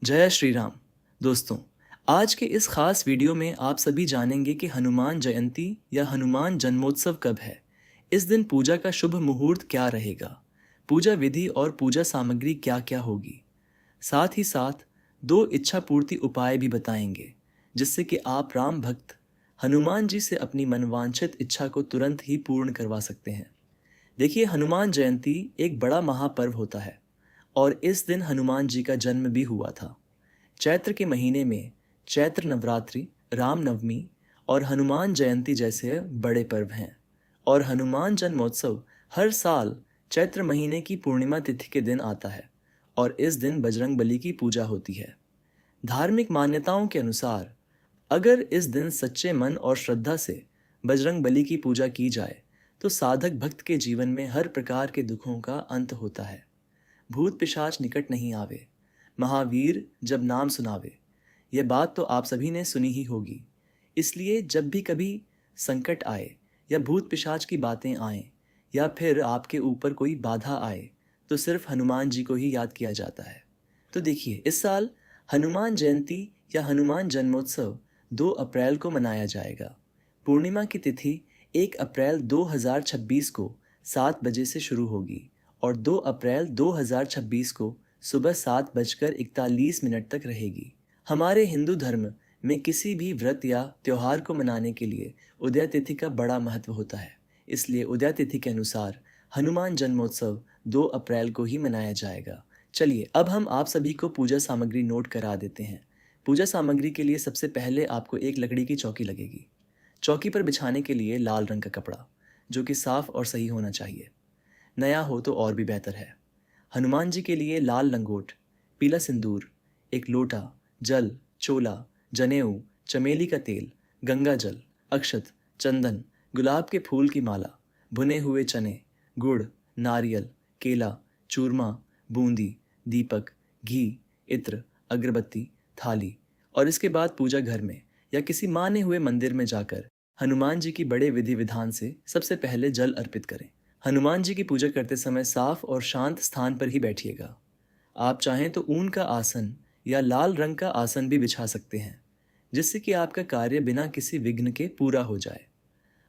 जय श्री राम। दोस्तों, आज के इस खास वीडियो में आप सभी जानेंगे कि हनुमान जयंती या हनुमान जन्मोत्सव कब है। इस दिन पूजा का शुभ मुहूर्त क्या रहेगा, पूजा विधि और पूजा सामग्री क्या क्या होगी। साथ ही साथ दो इच्छा पूर्ति उपाय भी बताएंगे, जिससे कि आप राम भक्त हनुमान जी से अपनी मनवांछित इच्छा को तुरंत ही पूर्ण करवा सकते हैं। देखिए, हनुमान जयंती एक बड़ा महापर्व होता है और इस दिन हनुमान जी का जन्म भी हुआ था। चैत्र के महीने में चैत्र नवरात्रि, रामनवमी और हनुमान जयंती जैसे बड़े पर्व हैं। और हनुमान जन्मोत्सव हर साल चैत्र महीने की पूर्णिमा तिथि के दिन आता है और इस दिन बजरंग बली की पूजा होती है। धार्मिक मान्यताओं के अनुसार अगर इस दिन सच्चे मन और श्रद्धा से बजरंग बली की पूजा की जाए तो साधक भक्त के जीवन में हर प्रकार के दुखों का अंत होता है। भूत पिशाच निकट नहीं आवे, महावीर जब नाम सुनावे। यह बात तो आप सभी ने सुनी ही होगी। इसलिए जब भी कभी संकट आए या भूत पिशाच की बातें आएं या फिर आपके ऊपर कोई बाधा आए तो सिर्फ हनुमान जी को ही याद किया जाता है। तो देखिए, इस साल हनुमान जयंती या हनुमान जन्मोत्सव 2 अप्रैल को मनाया जाएगा। पूर्णिमा की तिथि 1 अप्रैल 2026 को 7 बजे से शुरू होगी और 2 अप्रैल 2026 को सुबह 7:41 तक रहेगी। हमारे हिंदू धर्म में किसी भी व्रत या त्योहार को मनाने के लिए उदय तिथि का बड़ा महत्व होता है। इसलिए उदय तिथि के अनुसार हनुमान जन्मोत्सव 2 अप्रैल को ही मनाया जाएगा। चलिए, अब हम आप सभी को पूजा सामग्री नोट करा देते हैं। पूजा सामग्री के लिए सबसे पहले आपको एक लकड़ी की चौकी लगेगी। चौकी पर बिछाने के लिए लाल रंग का कपड़ा, जो कि साफ और सही होना चाहिए। नया हो तो और भी बेहतर है। हनुमान जी के लिए लाल लंगोट, पीला सिंदूर, एक लोटा, जल, चोला, जनेऊ, चमेली का तेल, गंगा जल, अक्षत, चंदन, गुलाब के फूल की माला, भुने हुए चने, गुड़, नारियल, केला, चूरमा, बूंदी, दीपक, घी, इत्र, अगरबत्ती, थाली। और इसके बाद पूजा घर में या किसी माने हुए मंदिर में जाकर हनुमान जी की बड़े विधि विधान से सबसे पहले जल अर्पित करें। हनुमान जी की पूजा करते समय साफ और शांत स्थान पर ही बैठिएगा। आप चाहें तो ऊन का आसन या लाल रंग का आसन भी बिछा सकते हैं, जिससे कि आपका कार्य बिना किसी विघ्न के पूरा हो जाए।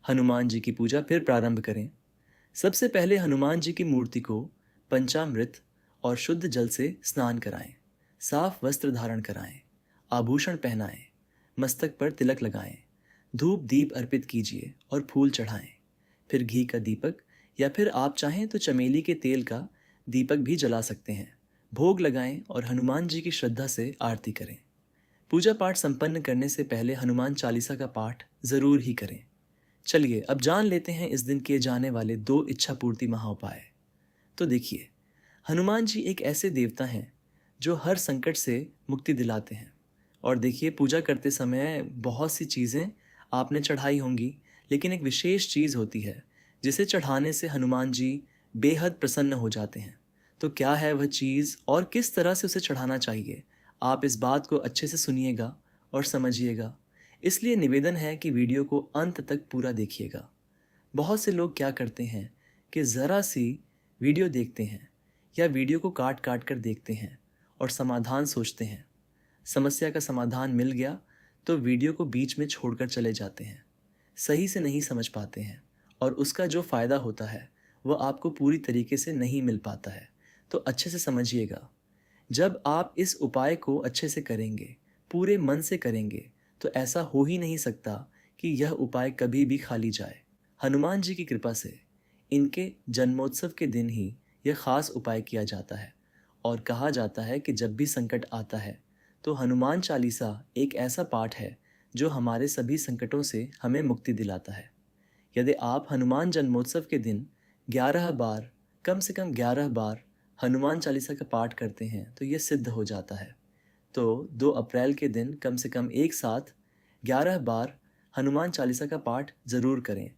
हनुमान जी की पूजा फिर प्रारंभ करें। सबसे पहले हनुमान जी की मूर्ति को पंचामृत और शुद्ध जल से स्नान कराएं, साफ वस्त्र धारण कराएं, आभूषण पहनाएं, मस्तक पर तिलक लगाएं, धूप दीप अर्पित कीजिए और फूल चढ़ाएं। फिर घी का दीपक या फिर आप चाहें तो चमेली के तेल का दीपक भी जला सकते हैं। भोग लगाएं और हनुमान जी की श्रद्धा से आरती करें। पूजा पाठ संपन्न करने से पहले हनुमान चालीसा का पाठ जरूर ही करें। चलिए, अब जान लेते हैं इस दिन किए जाने वाले 2 इच्छा पूर्ति महाउपाय। तो देखिए, हनुमान जी एक ऐसे देवता हैं जो हर संकट से मुक्ति दिलाते हैं। और देखिए, पूजा करते समय बहुत सी चीज़ें आपने चढ़ाई होंगी, लेकिन एक विशेष चीज़ होती है जिसे चढ़ाने से हनुमान जी बेहद प्रसन्न हो जाते हैं। तो क्या है वह चीज़ और किस तरह से उसे चढ़ाना चाहिए, आप इस बात को अच्छे से सुनिएगा और समझिएगा। इसलिए निवेदन है कि वीडियो को अंत तक पूरा देखिएगा। बहुत से लोग क्या करते हैं कि ज़रा सी वीडियो देखते हैं या वीडियो को काट काट कर देखते हैं और समाधान सोचते हैं। समस्या का समाधान मिल गया तो वीडियो को बीच में छोड़कर चले जाते हैं, सही से नहीं समझ पाते हैं और उसका जो फ़ायदा होता है वह आपको पूरी तरीके से नहीं मिल पाता है। तो अच्छे से समझिएगा। जब आप इस उपाय को अच्छे से करेंगे, पूरे मन से करेंगे, तो ऐसा हो ही नहीं सकता कि यह उपाय कभी भी खाली जाए। हनुमान जी की कृपा से इनके जन्मोत्सव के दिन ही यह खास उपाय किया जाता है और कहा जाता है कि जब भी संकट आता है तो हनुमान चालीसा एक ऐसा पाठ है जो हमारे सभी संकटों से हमें मुक्ति दिलाता है। यदि आप हनुमान जन्मोत्सव के दिन 11 बार, कम से कम 11 बार हनुमान चालीसा का पाठ करते हैं तो यह सिद्ध हो जाता है। तो 2 अप्रैल के दिन कम से कम एक साथ 11 बार हनुमान चालीसा का पाठ ज़रूर करें।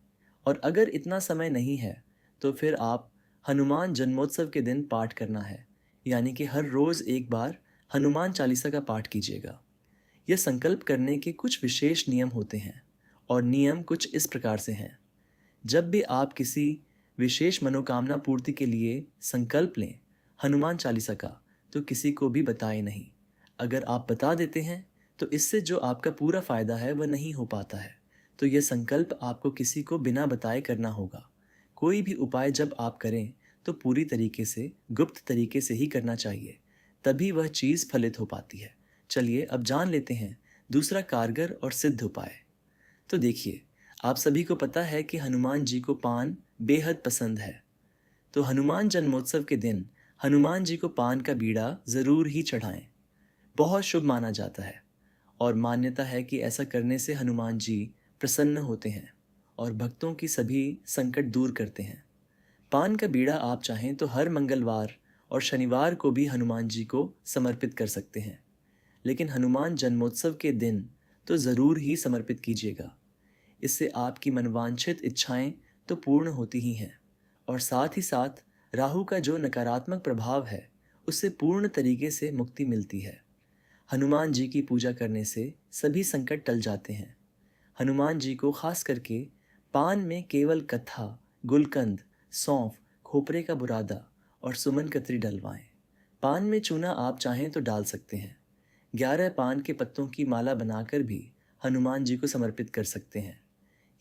और अगर इतना समय नहीं है तो फिर आप हनुमान जन्मोत्सव के दिन पाठ करना है, यानी कि हर रोज़ एक बार हनुमान चालीसा का पाठ कीजिएगा। यह संकल्प करने के कुछ विशेष नियम होते हैं और नियम कुछ इस प्रकार से हैं। जब भी आप किसी विशेष मनोकामना पूर्ति के लिए संकल्प लें हनुमान चालीसा का, तो किसी को भी बताएं नहीं। अगर आप बता देते हैं तो इससे जो आपका पूरा फायदा है वह नहीं हो पाता है। तो यह संकल्प आपको किसी को बिना बताए करना होगा। कोई भी उपाय जब आप करें तो पूरी तरीके से गुप्त तरीके से ही करना चाहिए, तभी वह चीज़ फलित हो पाती है। चलिए अब जान लेते हैं दूसरा कारगर और सिद्ध उपाय। तो देखिए, आप सभी को पता है कि हनुमान जी को पान बेहद पसंद है। तो हनुमान जन्मोत्सव के दिन हनुमान जी को पान का बीड़ा ज़रूर ही चढ़ाएं। बहुत शुभ माना जाता है और मान्यता है कि ऐसा करने से हनुमान जी प्रसन्न होते हैं और भक्तों की सभी संकट दूर करते हैं। पान का बीड़ा आप चाहें तो हर मंगलवार और शनिवार को भी हनुमान जी को समर्पित कर सकते हैं, लेकिन हनुमान जन्मोत्सव के दिन तो ज़रूर ही समर्पित कीजिएगा। इससे आपकी मनवांछित इच्छाएं तो पूर्ण होती ही हैं और साथ ही साथ राहु का जो नकारात्मक प्रभाव है उससे पूर्ण तरीके से मुक्ति मिलती है। हनुमान जी की पूजा करने से सभी संकट टल जाते हैं। हनुमान जी को खास करके पान में केवल कत्था, गुलकंद, सौंफ, खोपरे का बुरादा और सुमन कतरी डलवाएं। पान में चूना आप चाहें तो डाल सकते हैं। 11 पान के पत्तों की माला बनाकर भी हनुमान जी को समर्पित कर सकते हैं,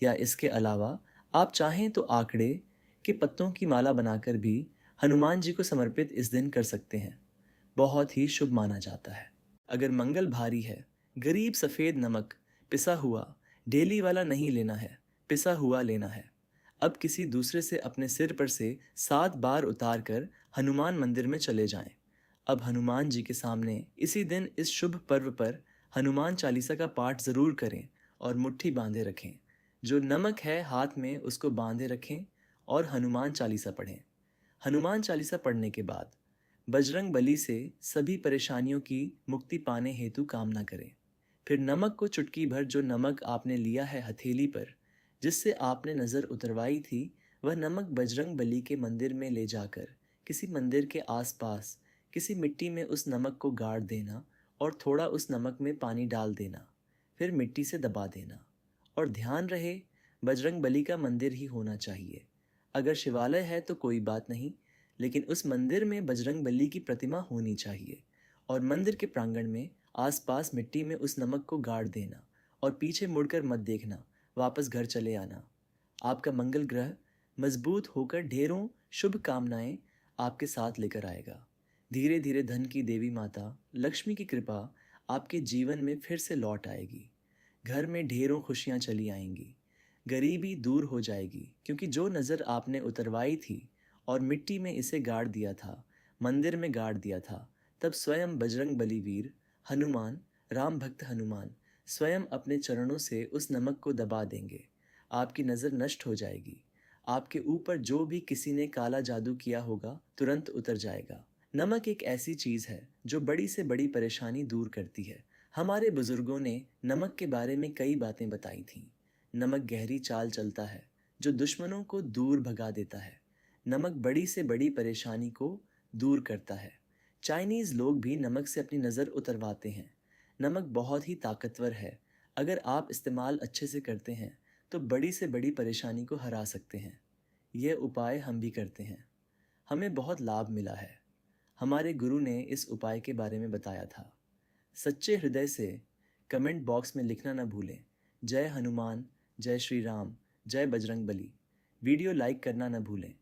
या इसके अलावा आप चाहें तो आंकड़े के पत्तों की माला बनाकर भी हनुमान जी को समर्पित इस दिन कर सकते हैं। बहुत ही शुभ माना जाता है। अगर मंगल भारी है, गरीब सफ़ेद नमक पिसा हुआ डेली वाला नहीं लेना है, पिसा हुआ लेना है। अब किसी दूसरे से अपने सिर पर से 7 बार उतार कर हनुमान मंदिर में चले जाएं। अब हनुमान जी के सामने इसी दिन इस शुभ पर्व पर हनुमान चालीसा का पाठ ज़रूर करें और मुट्ठी बांधे रखें। जो नमक है हाथ में उसको बांधे रखें और हनुमान चालीसा पढ़ें। हनुमान चालीसा पढ़ने के बाद बजरंग बली से सभी परेशानियों की मुक्ति पाने हेतु कामना करें। फिर नमक को चुटकी भर, जो नमक आपने लिया है हथेली पर जिससे आपने नज़र उतरवाई थी, वह नमक बजरंग बली के मंदिर में ले जाकर किसी मंदिर के आसपास किसी मिट्टी में उस नमक को गाड़ देना और थोड़ा उस नमक में पानी डाल देना। फिर मिट्टी से दबा देना और ध्यान रहे बजरंग बली का मंदिर ही होना चाहिए। अगर शिवालय है तो कोई बात नहीं, लेकिन उस मंदिर में बजरंग बली की प्रतिमा होनी चाहिए और मंदिर के प्रांगण में आसपास मिट्टी में उस नमक को गाड़ देना और पीछे मुड़कर मत देखना, वापस घर चले आना। आपका मंगल ग्रह मजबूत होकर ढेरों शुभ कामनाएं आपके साथ लेकर आएगा। धीरे धीरे धन की देवी माता लक्ष्मी की कृपा आपके जीवन में फिर से लौट आएगी। घर में ढेरों खुशियां चली आएंगी। गरीबी दूर हो जाएगी, क्योंकि जो नज़र आपने उतरवाई थी और मिट्टी में इसे गाड़ दिया था, मंदिर में गाड़ दिया था, तब स्वयं बजरंग बली वीर हनुमान, राम भक्त हनुमान स्वयं अपने चरणों से उस नमक को दबा देंगे। आपकी नज़र नष्ट हो जाएगी। आपके ऊपर जो भी किसी ने काला जादू किया होगा तुरंत उतर जाएगा। नमक एक ऐसी चीज़ है जो बड़ी से बड़ी परेशानी दूर करती है। हमारे बुजुर्गों ने नमक के बारे में कई बातें बताई थीं। नमक गहरी चाल चलता है जो दुश्मनों को दूर भगा देता है। नमक बड़ी से बड़ी परेशानी को दूर करता है। चाइनीज़ लोग भी नमक से अपनी नज़र उतरवाते हैं। नमक बहुत ही ताकतवर है। अगर आप इस्तेमाल अच्छे से करते हैं तो बड़ी से बड़ी परेशानी को हरा सकते हैं। यह उपाय हम भी करते हैं, हमें बहुत लाभ मिला है। हमारे गुरु ने इस उपाय के बारे में बताया था। सच्चे हृदय से कमेंट बॉक्स में लिखना न भूलें। जय हनुमान, जय श्री राम, जय बजरंग बली। वीडियो लाइक करना न भूलें।